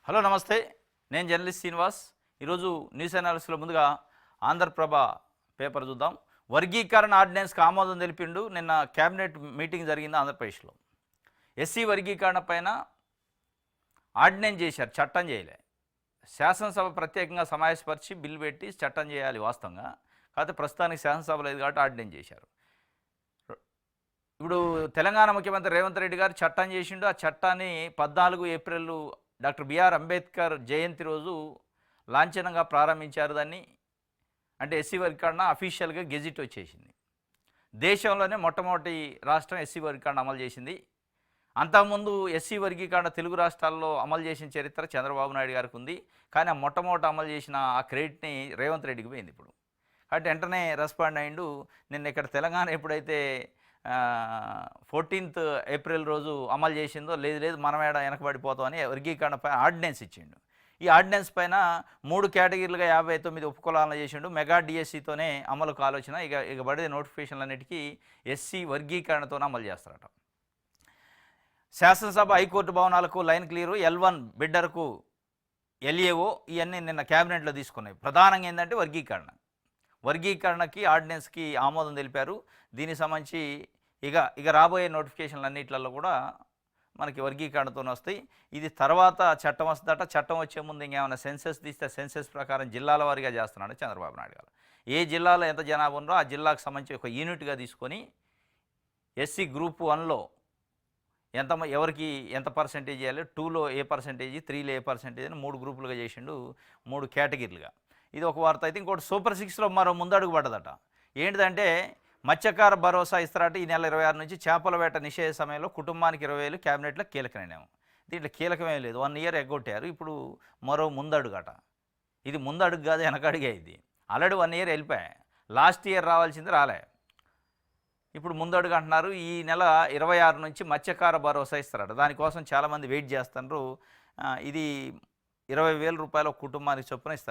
Hello నమస్తే, నేను journalist Srinivas. ఈరోజు న్యూస్ అనాలిసిస్లో ముందుగా ఆంధ్రప్రభ పేపర్ చూద్దాం. వర్గీకరణ ఆర్డినెన్స్కి ఆమోదం తెలిపిండు. నిన్న క్యాబినెట్ మీటింగ్ జరిగింది ఆంధ్రప్రదేశ్లో. ఎస్సీ వర్గీకరణ పైన ఆర్డినెన్స్ చేశారు, చట్టం చేయలే. శాసనసభ ప్రత్యేకంగా సమావేశపరిచి బిల్లు పెట్టి చట్టం చేయాలి వాస్తవంగా. కాకపోతే ప్రస్తుతానికి శాసనసభ లేదు కాబట్టి ఆర్డినెన్స్ చేశారు. ఇప్పుడు తెలంగాణ ముఖ్యమంత్రి రేవంత్ రెడ్డి గారు చట్టం చేసిండు. ఆ చట్టాన్ని 14 ఏప్రిల్ డాక్టర్ బిఆర్ అంబేద్కర్ జయంతి రోజు లాంఛనంగా ప్రారంభించారు. దాన్ని అంటే ఎస్సీ వర్గీకరణ అఫీషియల్గా గెజిట్ వచ్చేసింది. దేశంలోనే మొట్టమొదటి రాష్ట్రం ఎస్సీ వర్గీకరణ అమలు చేసింది. అంతకుముందు ఎస్సీ వర్గీకరణ తెలుగు రాష్ట్రాల్లో అమలు చేసిన చరిత్ర చంద్రబాబు నాయుడు గారికి ఉంది. కానీ ఆ మొట్టమొదటి అమలు చేసిన ఆ క్రెడిట్ని రేవంత్ రెడ్డికి పోయింది ఇప్పుడు. కాబట్టి వెంటనే రెస్పాండ్ అయ్యిండు. నిన్న ఇక్కడ తెలంగాణ ఎప్పుడైతే 14th ఏప్రిల్ రోజు అమలు చేసిందో లేదు మనం ఏడ వెనకబడిపోతామని వర్గీకరణ పైన ఆర్డినెన్స్ ఇచ్చిండు. ఈ ఆర్డినెన్స్ పైన 3 కేటగిరీలుగా 59 ఉపకులాలను చేసిండు. మెగా డిఎస్సితోనే అమలుకు ఆలోచన. ఇక పడే నోటిఫికేషన్లన్నిటికీ ఎస్సీ వర్గీకరణతోనే అమలు చేస్తారట. శాసనసభ హైకోర్టు భవనాలకు లైన్ క్లియరు, L1 బిడ్డర్కు LAO ఇవన్నీ నిన్న క్యాబినెట్లో తీసుకున్నాయి. ప్రధానంగా ఏంటంటే వర్గీకరణకి ఆర్డినెన్స్కి ఆమోదం తెలిపారు. దీనికి సంబంధించి ఇక రాబోయే నోటిఫికేషన్లు అన్నింటిలో కూడా మనకి వర్గీకరణతో వస్తాయి. ఇది తర్వాత చట్టం వస్తుందట. చట్టం వచ్చే ముందు ఇంకేమైనా సెన్సెస్ తీస్తే సెన్సెస్ ప్రకారం జిల్లాల వారీగా చేస్తున్నాడు చంద్రబాబు నాయుడు గారు. ఏ జిల్లాలో ఎంత జనాభా ఉందో ఆ జిల్లాకు సంబంధించి ఒక యూనిట్గా తీసుకొని ఎస్సీ గ్రూప్ 1లో ఎవరికి ఎంత పర్సెంటేజ్ చేయాలి, 2లో ఏ పర్సెంటేజ్, 3లో ఏ పర్సెంటేజ్ అని 3 గ్రూపులుగా చేసిండు, 3 కేటగిరీలుగా. ఇది ఒక వార్త అయితే. ఇంకోటి సూపర్ 6లో మరో ముందడుగు పడ్డదట. ఏంటిదంటే మత్స్యకార భరోసా ఇస్తారట. ఈ నెల 26 నుంచి చేపల వేట నిషేధ సమయంలో కుటుంబానికి 20,000 క్యాబినెట్లో కీలక నిర్ణయం. దీంట్లో కీలకమే లేదు, 1 ఇయర్ ఎగ్గొట్టారు. ఇప్పుడు మరో ముందడుగట. ఇది ముందడుగు కాదు, వెనకడుగే. ఇది ఆల్రెడీ 1 ఇయర్ వెళ్ళిపోయాయి. లాస్ట్ ఇయర్ రావాల్సింది రాలే, ఇప్పుడు ముందడుగు అంటున్నారు. ఈ నెల 26 నుంచి మత్స్యకార భరోసా ఇస్తారట. దానికోసం చాలామంది వెయిట్ చేస్తున్నారు. ఇది 20,000 రూపాయల కుటుంబానికి చొప్పున ఇస్తారు.